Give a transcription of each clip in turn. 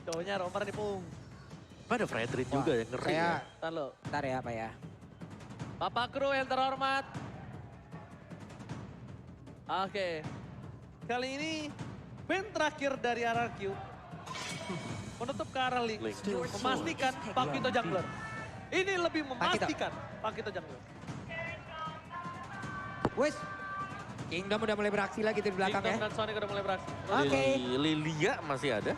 Cowoknya Romer nih, Pung. Ada Fredrin juga yang ngeri Saya, ya. Ntar lo. ntar ya Pak ya. Bapak kru yang terhormat. Oke. Kali ini band terakhir dari RRQ menutup ke arah Link. Link. Memastikan Pakito Jungler. Ini lebih memastikan Pakito Jungler. Wes, Kingdom udah mulai beraksi lagi tuh di belakang Kingdom ya. dan Sonic udah mulai beraksi. Oke. Lilia masih ada.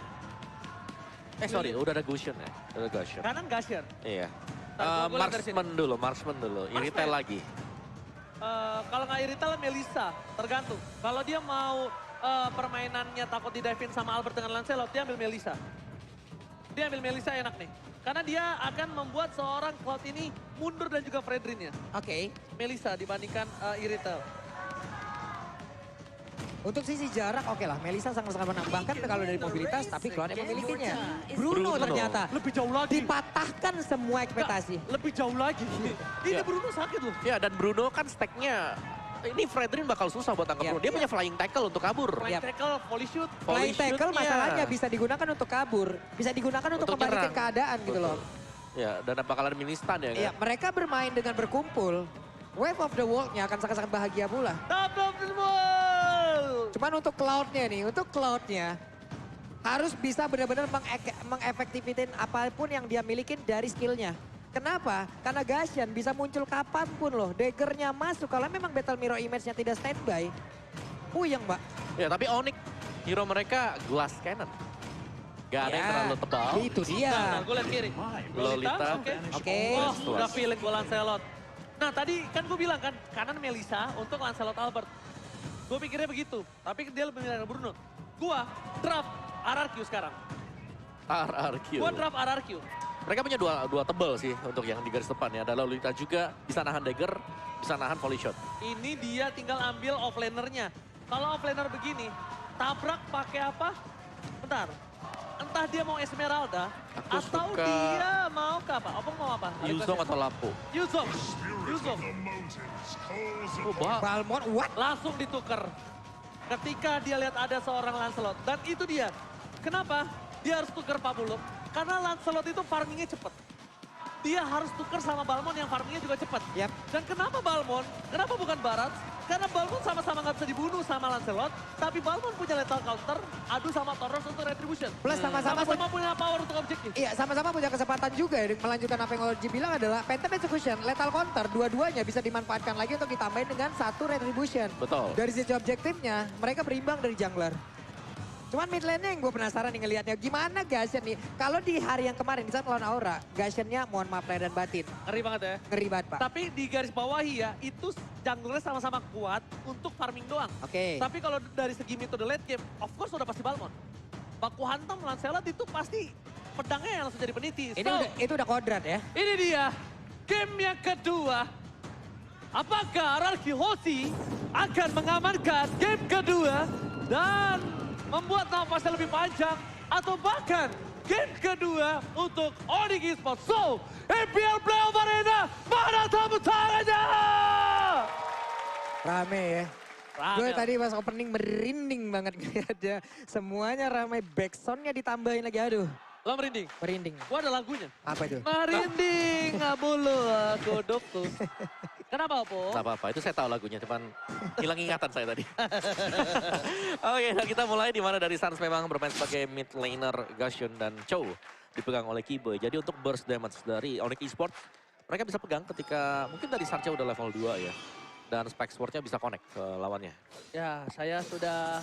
Sorry, udah ada Gusion ya. Udah ada Gusion. Kanan Gasher. Iya. Ntar gua lihat dari sini. Marksman dulu. Iritel lagi. Kalau nggak Irithel, Melissa. Tergantung. Kalau dia mau permainannya takut di dive-in sama Albert dengan Lancelot, dia ambil Melissa. Dia ambil Melissa enak nih. Karena dia akan membuat seorang Cloud ini mundur dan juga Fredrinnya. Oke. Melissa dibandingkan Irithel. Untuk sisi jarak oke lah, Melissa sangat-sangat menambahkan kalau dari mobilitas, tapi Cloud yang memilikinya. Bruno ternyata Lebih jauh lagi. dipatahkan semua ekspektasi. Lebih jauh lagi. Ini Iya. Bruno sakit loh. Ya dan Bruno kan stacknya. Ini Fredrin bakal susah buat tangkap Iya. Bruno. Dia punya flying tackle untuk kabur. Flying tackle, volley shoot. Flying tackle shoot-nya. masalahnya bisa digunakan untuk kabur, bisa digunakan untuk membalikan nyerang. keadaan gitu loh. Ya dan bakal ada mini stun ya kan. Iya, mereka bermain dengan berkumpul. Wave of the World-nya akan sangat-sangat bahagia pula. Double ball. Cuman untuk Cloud-nya nih, untuk Cloud-nya harus bisa benar-benar mengefektifin apapun yang dia milikin dari skill-nya. Kenapa? Karena Gashan bisa muncul kapanpun loh. Dagger-nya masuk, kalau memang Battle Mirror Image-nya tidak standby. Puyeng, Mbak. Ya tapi Onyx hero mereka glass cannon. Gak ada yang Ya, terlalu tebal. Itu dia. Nah, gue liat kiri. Lolita. Oke. Oke. Oh, udah feeling gue Lancelot. Nah tadi kan gue bilang kan, kanan Melissa untuk Lancelot Albert. Gue pikirnya begitu, tapi dia lebih milih Bruno. Gue draft RRQ sekarang. RRQ. Gue draft RRQ. Mereka punya dua tebel sih untuk yang di garis depan ya. Ada Lolita juga, bisa nahan dagger, bisa nahan volley shot. Ini dia tinggal ambil offlaner-nya. Kalau offlaner begini, tabrak pakai apa? Bentar. Entah dia mau Esmeralda, Aku atau suka dia mau ke apa? Opung mau apa? Yuzong atau Lapo. Yuzong. Yuzong. Oh, Balmond, what? Langsung ditukar. Ketika dia lihat ada seorang Lancelot. Dan itu dia. Kenapa dia harus tukar Pak Buluk? Karena Lancelot itu farmingnya cepet. Dia harus tukar sama Balmond yang farmingnya juga cepet. Yap. Dan kenapa Balmond? Kenapa bukan Barat? Karena Balmond sama-sama nggak bisa dibunuh sama Lancelot. Tapi Balmond punya lethal counter, adu sama Tauros untuk retribution. Plus sama-sama Sama-sama punya power untuk objektif. Iya, sama-sama punya kesempatan juga ya, melanjutkan apa yang Orji bilang adalah Phantom Execution, Lethal Counter, dua-duanya bisa dimanfaatkan lagi untuk ditambahin dengan satu Retribution. Betul. Dari sisi objektifnya, mereka berimbang dari jungler. Cuman mid lane-nya yang gue penasaran nih ngelihatnya, gimana Gashen nih? Kalau di hari yang kemarin, di saat melawan Aura, Gashen-nya mohon maaf lahir dan batin. Ngeri banget ya. Ngeri banget, Pak. Tapi di garis bawahi ya, itu junglernya sama-sama kuat untuk farming doang. Oke. Tapi kalau dari segi metode late game, of course udah pasti Balmond. Baku hantam Lancelot itu pasti pedangnya yang langsung jadi peniti. Itu udah kodrat ya. Ini dia, game yang kedua. Apakah RRQ Hoshi akan mengamankan game kedua dan membuat nafasnya lebih panjang, atau bahkan game kedua untuk Onyx Esports. So, IPL Playoff Arena, mana tepuk tangannya? Rame ya. Rame. Gue tadi pas opening merinding banget ngeliatnya. Semuanya ramai, backsoundnya ditambahin lagi, aduh. Lo merinding? Merinding. Gua ada lagunya. Apa itu? Merinding, ngabulu aku dukku. Kenapa, Opung? Gak apa-apa, itu saya tahu lagunya, cuman hilang ingatan saya tadi. Oke, nah kita mulai di mana dari Suns memang bermain sebagai mid laner Gashen dan Chow dipegang oleh Kiboy. Jadi untuk burst damage dari Onyx Esports, mereka bisa pegang ketika mungkin dari Sarcha udah level 2 ya. Dan spike swordnya bisa connect ke lawannya. Ya, saya sudah...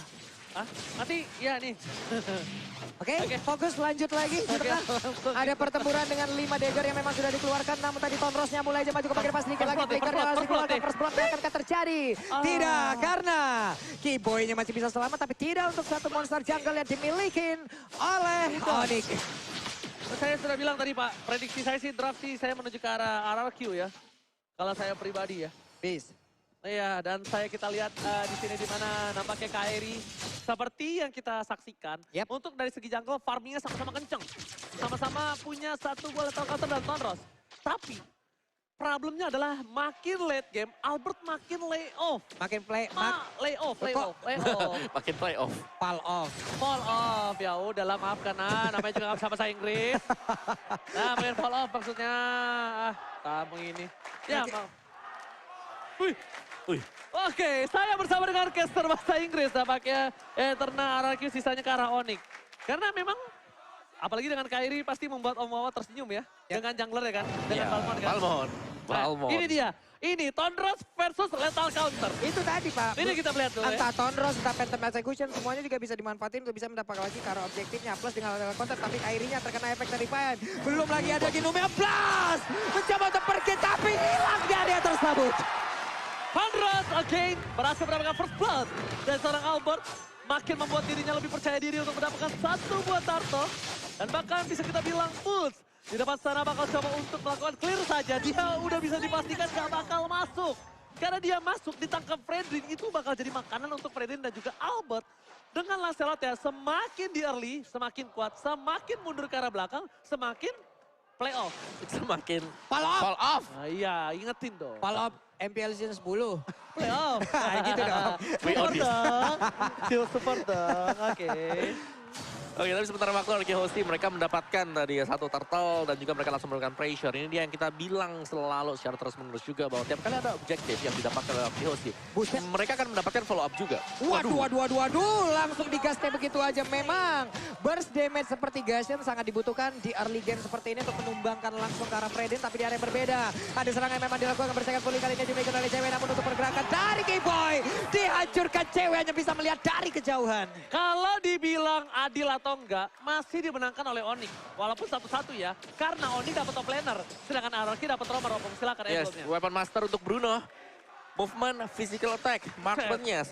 mati? Ya, nih. Oke, fokus lanjut lagi. Di tengah. Ada pertempuran dengan 5 dagger yang memang sudah dikeluarkan. Namun tadi Tonrosnya mulai aja maju ke bagian pas sedikit lagi. Flickernya harus dikeluarkan. First blood akan terjadi. Tidak, karena Kiboy-nya masih bisa selamat. Tapi tidak untuk satu monster jungle yang dimiliki oleh Onyx. Saya sudah bilang tadi Pak, prediksi saya sih draft sih saya menuju ke arah RRQ ya. Kalau saya pribadi ya. Peace. Iya, dan kita lihat di sini di mana nampaknya Kairi seperti yang kita saksikan. Yep. Untuk dari segi jungle farmingnya sama-sama kenceng. Sama-sama punya satu buah lethal counter dan Tonros. Tapi problemnya adalah makin late game, Albert makin lay off. Makin play, Lay off. Makin playoff. fall off. Fall off, ya udahlah maafkan namanya juga nggak bisa bahasa Inggris. Nah, main fall off maksudnya. Kamu ini. Ya, maaf. Wih. Oke, saya bersama dengan caster bahasa Inggris nampaknya Eterna RRQ sisanya ke arah Onyx. Karena memang apalagi dengan Kairi pasti membuat Om Wawa tersenyum ya. Dengan jungler ya kan, dengan Balmond kan. Balmond. Ini dia, ini Tondros versus Lethal Counter. Itu tadi Pak. Ini kita lihat dulu ya. Entah Tondros, entah Phantom Execution, semuanya juga bisa dimanfaatin untuk bisa mendapatkan lagi ke arah objektifnya. Plus dengan level counter, tapi Kairinya terkena efek dari Vian. Belum lagi ada Ginumea Blast. Mencoba untuk pergi, tapi hilang dia tersebut. Tondros again berhasil mendapatkan first blood. Dan seorang Albert makin membuat dirinya lebih percaya diri untuk mendapatkan satu buah turtle. Dan bahkan bisa kita bilang Pulse di depan sana bakal coba untuk melakukan clear saja. Dia udah bisa dipastikan gak bakal masuk. Karena dia masuk ditangkap Fredrin itu bakal jadi makanan untuk Fredrin dan juga Albert. Dengan Lancelot ya semakin di early, semakin kuat, semakin mundur ke arah belakang, semakin playoff. Semakin Fall off. fall off. Nah, iya, ingetin dong. Fall off MPL season 10. Playoff. Gitu dong. We on Support this. dong. Support dong, oke. Oke, tapi sementara waktu RRQ Hosti mereka mendapatkan tadi satu turtle dan juga mereka langsung melakukan pressure. Ini dia yang kita bilang selalu secara terus-menerus juga bahwa tiap kali ada objektif yang didapatkan oleh RRQ Hosti, Buset. mereka akan mendapatkan follow up juga. Waduh. Langsung digasnya begitu aja. Memang burst damage seperti Gashen sangat dibutuhkan di early game seperti ini untuk menumbangkan langsung ke arah Fredin. Tapi di area yang berbeda. Ada serangan yang memang dilakukan bersaing pulih kali ini dimiliki oleh cewek. Namun untuk pergerakan dari K-Boy dihancurkan, cewek hanya bisa melihat dari kejauhan. Kalau dibilang adil atau enggak, masih dimenangkan oleh Onyx. Walaupun satu-satu ya, karena Onyx dapat top laner, sedangkan RRQ dapat roamer. Silakan Yes, Emblemnya. weapon master untuk Bruno. Movement, physical attack, marksman-nya,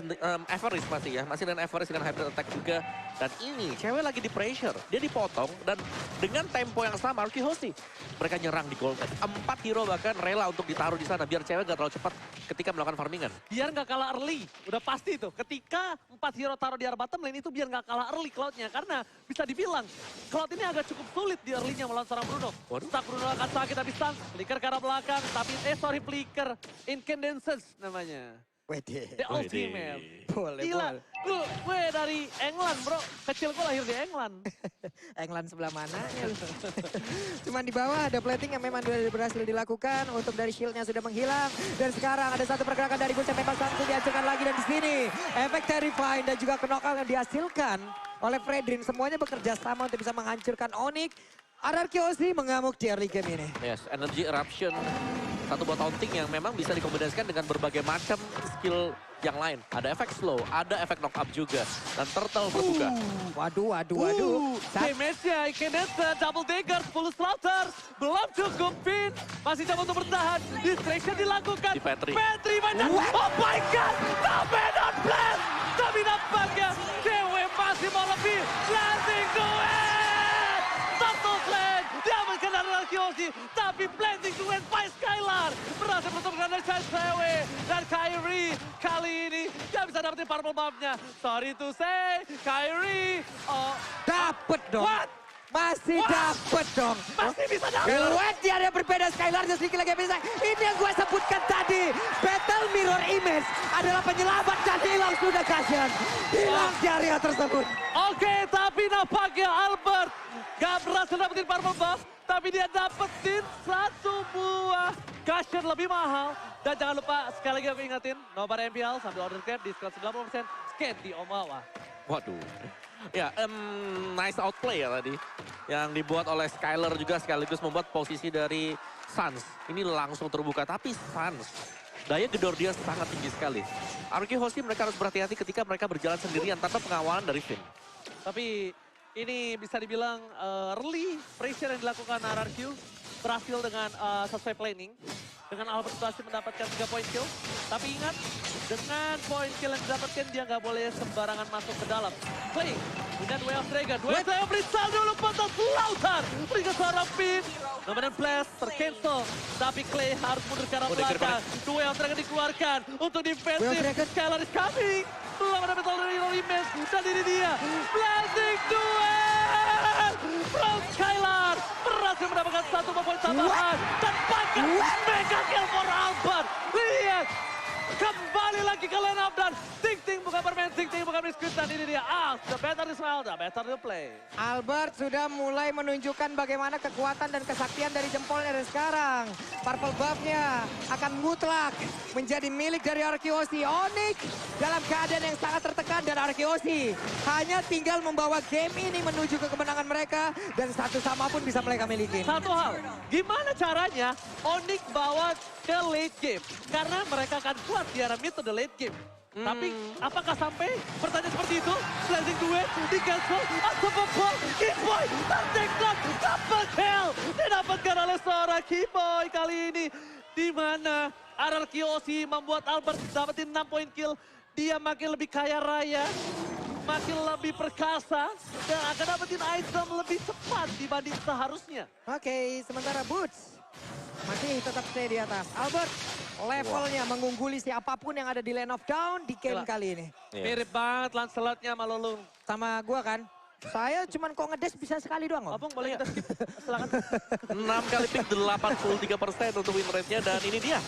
Everest masih ya. Masih dengan Everest, dengan hybrid attack juga. Dan ini, cewek lagi di pressure. Dia dipotong dan dengan tempo yang sama, RRQ Hosti. Mereka nyerang di gold. 4 hero bahkan rela untuk ditaruh di sana, biar cewek gak terlalu cepat ketika melakukan farmingan. Biar nggak kalah early, udah pasti itu. Ketika 4 hero taruh di area bottom lane itu biar nggak kalah early Cloud-nya. Karena bisa dibilang, Cloud ini agak cukup sulit di early-nya melawan seorang Bruno. Waduh. Stuck Bruno akan sakit habis stun, flicker ke arah belakang. Tapi, flicker, incandescence namanya. Wede. The ultimate. Boleh, Gila, boleh. gue dari England bro, kecil gue lahir di England. England sebelah mana? Cuman di bawah ada plating yang memang sudah berhasil dilakukan. Untuk dari shieldnya sudah menghilang. Dan sekarang ada satu pergerakan dari Gus yang memang langsung dihancurkan lagi. Dan di sini efek Terrifying dan juga knockout yang dihasilkan oleh Fredrin. Semuanya bekerja sama untuk bisa menghancurkan Onyx. RRQ Hosti mengamuk di early game ini. Yes, energy eruption. Satu buat taunting yang memang bisa dikombinasikan dengan berbagai macam skill yang lain. Ada efek slow, ada efek knock up juga. Dan turtle berbuka. Waduh. Damage-nya Incandescent, double dagger, full slaughter. Belum cukup pin. Masih coba untuk bertahan. Distraction dilakukan. Di Petri. Petri banyak. Oh my god. Sampai not blast. Tapi nampaknya cewek masih mau lebih. Landing duet. Satu flank. Diamankan dari Hosti. Tapi planting duet by Skylar. Berhasil bertemu dari cewek. Dan Kairi kali ini gak bisa dapetin purple buff-nya. Sorry to say, Kairi. Oh, Dapet dong. what? Masih dapet dong. Masih bisa dapet. What? Dia ada berbeda Skylar dan sedikit lagi bisa. Ini yang gue sebutkan tadi. Battle Mirror Image adalah penyelamat dan hilang sudah Gashen. Hilang di area tersebut. Oke, tapi nampaknya Albert gak berhasil dapetin purple buff. Tapi dia dapetin satu buah Gashen lebih mahal. Dan jangan lupa, sekali lagi aku ingetin, nobar MPL sambil order grab, diskon 90%, scan di Om Wawa. Waduh. Ya, nice outplay ya tadi. Yang dibuat oleh Skylar juga sekaligus membuat posisi dari Suns. Ini langsung terbuka, tapi Suns daya gedor dia sangat tinggi sekali. RRQ Hosti mereka harus berhati-hati ketika mereka berjalan sendirian tanpa pengawalan dari Finn. Tapi ini bisa dibilang early pressure yang dilakukan RRQ berhasil dengan sesuai planning. Dengan Albert berhasil mendapatkan 3 point kill. Tapi ingat, dengan point kill yang didapatkan dia nggak boleh sembarangan masuk ke dalam. Clay dengan Way of Dragon. Way of Dragon berisal dulu pantas Lautan. Berikan seorang pin. Nomor blast tercancel. Tapi Clay harus mundur ke arah belakang. Way of Dragon dikeluarkan untuk defensif. Skylar is coming. Belum ada battle dari Image. Dan ini dia. Blazing duel. From Skylar. Berhasil mendapatkan 1 poin tambahan. Dan pakai Mega Kembali lagi ke line up dan Ting Ting bukan bermain, Ting Ting bukan miss dan ini dia. The better is well, the better the play. Albert sudah mulai menunjukkan bagaimana kekuatan dan kesaktian dari jempolnya dan sekarang. Purple buff-nya akan mutlak menjadi milik dari Arkeosi. Onyx dalam keadaan yang sangat tertekan dan Arkeosi hanya tinggal membawa game ini menuju ke kemenangan mereka dan satu sama pun bisa mereka miliki. Satu hal, gimana caranya Onyx bawa ke late game? Karena mereka akan kuat di arah mid to the late game. Tapi apakah sampai pertanyaan seperti itu? Blazing duet, di cancel, atau bebol, Keyboy, terteklat, double kill. Didapatkan oleh seorang Keyboy kali ini. Di mana Arkeosi membuat Albert dapetin 6 poin kill. Dia makin lebih kaya raya, makin lebih perkasa, dan akan dapetin item lebih cepat dibanding seharusnya. Oke, sementara Boots masih tetap stay di atas. Albert levelnya mengungguli siapapun yang ada di Lane of Down di game Gila. kali ini. Mirip banget Lancelot-nya sama Lulung. Sama gua kan, saya cuman kok ngedes bisa sekali doang om. Abang boleh kita skip? Silakan. 6 kali pick 83% untuk win rate-nya dan ini dia.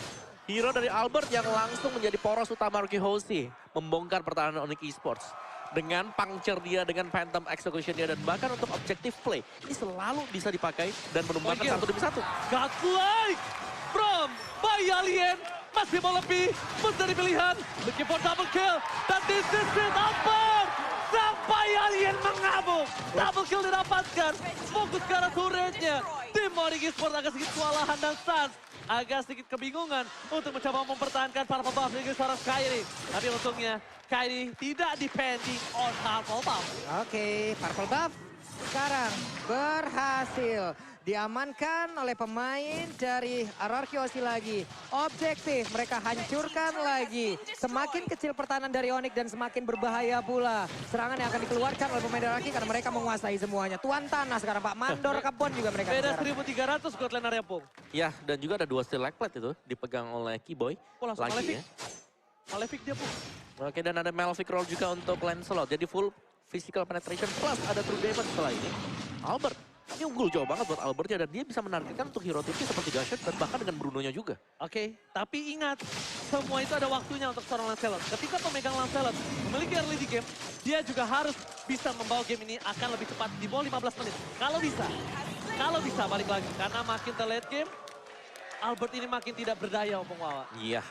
Hero dari Albert yang langsung menjadi poros utama Arkeosi. Membongkar pertahanan Onyx Esports. Dengan puncture dia, dengan phantom execution dia, dan bahkan untuk objective play. Ini selalu bisa dipakai dan menumbangkan satu demi satu. Godlike from Bay Alien. Masih mau lebih mencari pilihan. Looking for double kill. Dan this is it, Albert. Sampai Alien mengabuk. Double kill didapatkan. Fokus ke arah turretnya. Tim Onyx Esports agak sedikit kewalahan dan Sans agak sedikit kebingungan untuk mencoba mempertahankan Purple Buff dengan seorang Kairi. Tapi untungnya Kairi tidak depending on Purple Buff. Oke, Purple Buff sekarang berhasil diamankan oleh pemain dari Arkeosi lagi. Objektif mereka hancurkan lagi. Semakin kecil pertahanan dari Onyx dan semakin berbahaya pula serangan yang akan dikeluarkan oleh pemain dari karena mereka menguasai semuanya. Tuan tanah sekarang Pak Mandor Kebon juga mereka. Beda sekarang. 1.300 God Lane area Pung. Ya, dan juga ada 2 steel leg plate itu dipegang oleh Keyboy. Oh, langsung Lagi Malefic. ya. Malefic dia Pung. Oke, dan ada Malefic roll juga untuk Lancelot. Jadi full physical penetration plus ada true damage setelah ini. Albert, ini unggul jauh banget buat Albert ya. Dan dia bisa menargetkan untuk hero tipnya seperti Gashet dan bahkan dengan Bruno-nya juga. Oke, tapi ingat, semua itu ada waktunya untuk seorang Lancelot. Ketika pemegang Lancelot memiliki early di game, dia juga harus bisa membawa game ini akan lebih cepat di bawah 15 menit. Kalau bisa balik lagi. Karena makin ke late game, Albert ini makin tidak berdaya Om Wawa. Iya.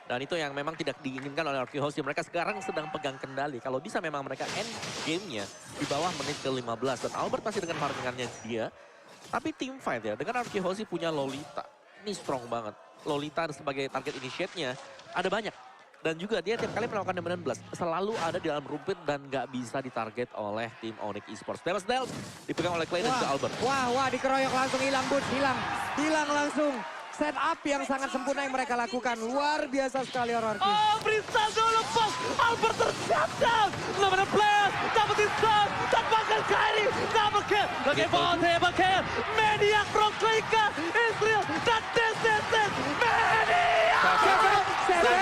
Dan itu yang memang tidak diinginkan oleh Arkeosi. Mereka sekarang sedang pegang kendali. Kalau bisa memang mereka end game-nya di bawah menit ke-15. Dan Albert masih dengan markingannya dia. Tapi team fight ya, dengan Arkeosi punya Lolita. Ini strong banget. Lolita sebagai target initiate-nya ada banyak. Dan juga dia tiap kali melakukan dominant blast selalu ada di dalam rumput dan nggak bisa ditarget oleh tim Onyx Esports. Damage dealt dipegang oleh Clay dan juga Albert. Wah, dikeroyok langsung hilang Boots, hilang langsung. Setup yang sangat sempurna yang mereka lakukan. Luar biasa sekali Arkeosi. Oh, Bristal dulu lepas. Albert tershut down. Nomor player, dapetin stun. Tanpakan Kairi, double kill. Lagi ball, double kill. Maniac from Klika, Israel. Dan this is it. Maniac. Seven.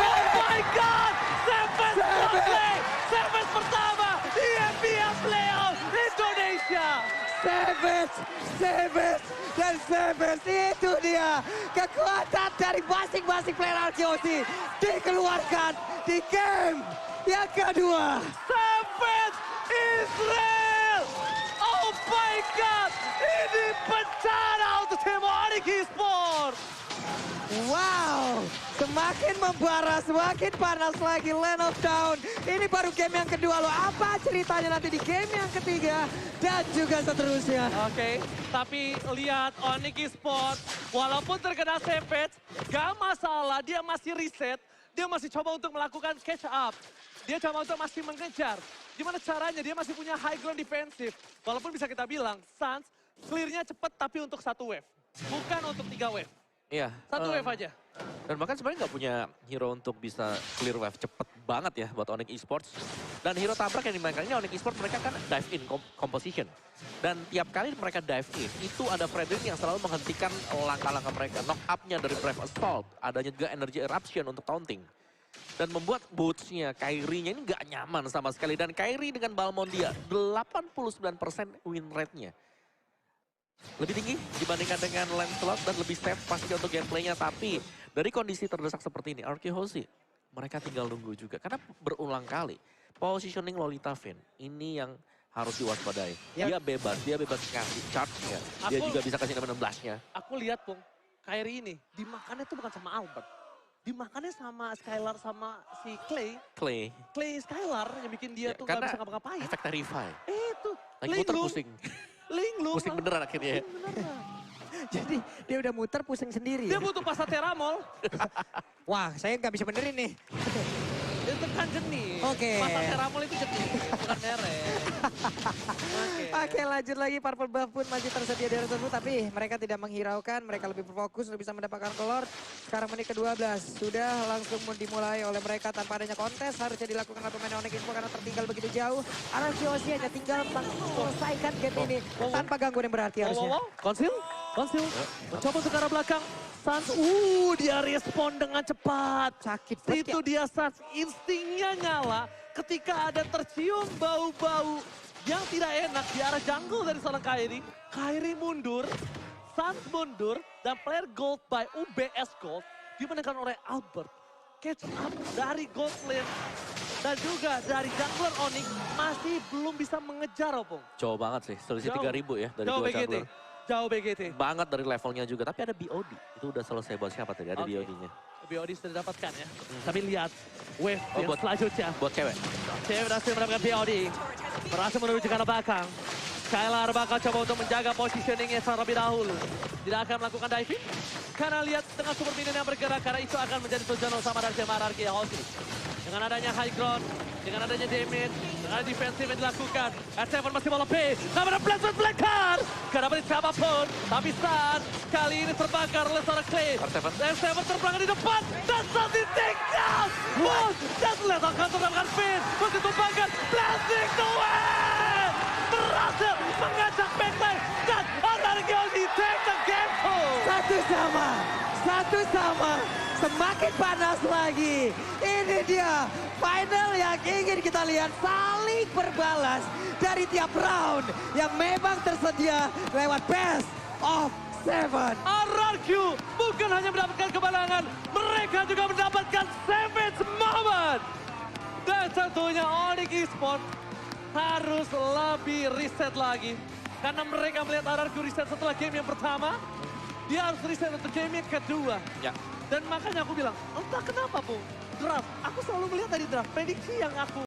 Oh my God. Seven pertama. EMPL Playoff Indonesia. Savage, itu dia kekuatan dari masing-masing player Arkeosi dikeluarkan di game yang kedua. Savage Israel! Oh my God! Ini bencana untuk tim Onyx Esports! Wow, semakin membara, semakin panas lagi Lane of Down. Ini baru game yang kedua loh. Apa ceritanya nanti di game yang ketiga dan juga seterusnya. Oke, tapi lihat Onyx Esports, walaupun terkena Savage, gak masalah, dia masih reset, dia masih coba untuk melakukan catch up. Dia coba untuk masih mengejar. Gimana caranya? Dia masih punya high ground defensif. Walaupun bisa kita bilang, Sans clear-nya cepat tapi untuk 1 wave. Bukan untuk 3 wave. Iya. 1 wave aja. Dan bahkan sebenarnya nggak punya hero untuk bisa clear wave cepet banget ya buat Onyx Esports. Dan hero tabrak yang dimainkan ini Onyx Esports mereka kan dive in composition. Dan tiap kali mereka dive in, itu ada Frederick yang selalu menghentikan langkah-langkah mereka. Knock up-nya dari Brave Assault, adanya juga Energy Eruption untuk taunting. Dan membuat boots-nya, Kairi-nya ini nggak nyaman sama sekali. Dan Kairi dengan Balmond dia, 89% win rate-nya. lebih tinggi dibandingkan dengan Lancelot dan lebih safe pasti untuk gameplaynya. Tapi dari kondisi terdesak seperti ini, RQ Hoshi mereka tinggal nunggu juga. Karena berulang kali positioning Lolita Vayne ini yang harus diwaspadai. Yap. Dia bebas ngasih charge-nya. Dia juga bisa kasih nomor 16-nya. Aku lihat Pung, Kyrie ini dimakannya tuh bukan sama Albert. Dimakannya sama Skylar sama si Clay. Clay Skylar yang bikin dia tuh gak bisa ngapa-ngapain. Efek Terrify. Itu, Lagi muter pusing. linglung. Pusing beneran akhirnya ya. Jadi dia udah muter pusing sendiri. Dia butuh pasta teramol. Wah, saya nggak bisa benerin nih. Itu kan jenis. Oke. Pasta teramol itu jenis, bukan merek. Oke, lanjut lagi. Purple buff pun masih tersedia di area tersebut. Tapi mereka tidak menghiraukan. Mereka lebih berfokus untuk bisa mendapatkan kolor. Sekarang menit ke-12. Sudah langsung dimulai oleh mereka tanpa adanya kontes. Harusnya dilakukan oleh pemain Onyx Info karena tertinggal begitu jauh. RRQ Hoshi hanya tinggal menyelesaikan game ini tanpa gangguan yang berarti harusnya. Konsil. Mencoba untuk ke arah belakang. Sans, dia respon dengan cepat. Sakit banget Itu dia Sans, instingnya nyala ketika ada tercium bau-bau yang tidak enak di arah jungle dari seorang Kyrie. Kyrie mundur, Sans mundur, dan player gold by UBS Gold dimenangkan oleh Albert. Catch up dari gold lane dan juga dari jungler Onyx masih belum bisa mengejar Opung. Jauh banget sih, selisih Jauh. 3.000 ya dari Jauh dua BGT. jungler. Jauh BGT. Banget dari levelnya juga, tapi ada BOD. Itu udah selesai buat siapa tadi, ada Oke. BOD-nya. BOD sudah didapatkan ya. Tapi lihat wave yang buat- selanjutnya. Buat cewek. Cewek berhasil mendapatkan BOD. Berhasil menuju ke arah belakang. Skylar bakal coba untuk menjaga positioningnya terlebih dahulu. Tidak akan melakukan diving. Karena lihat tengah super minion yang bergerak. Karena itu akan menjadi tujuan utama dari tim RRQ Hoshi. Dengan adanya high ground, dengan adanya damage, dengan adanya defensif yang dilakukan. S7 masih bola P. Namun ada placement black card. Gak dapat siapapun. Tapi San kali ini terbakar oleh seorang Clay. R7. S7 terbakar di depan. Dan San di take down. Wow, dan lihat akan terdapatkan Finn. Masih terbakar. Blasting to win. Berhasil mengajak backline. Dan RRQ Hoshi take the game home. Satu sama. Semakin panas lagi. Ini dia final yang ingin kita lihat saling berbalas dari tiap round yang memang tersedia lewat best of 7. RRQ bukan hanya mendapatkan kemenangan, mereka juga mendapatkan savage moment. Dan tentunya Onyx Esports harus lebih riset lagi. Karena mereka melihat RRQ riset setelah game yang pertama, dia harus riset untuk game yang kedua. Ya. Dan makanya aku bilang, entah kenapa Bung, draft. Aku selalu melihat dari draft, prediksi yang aku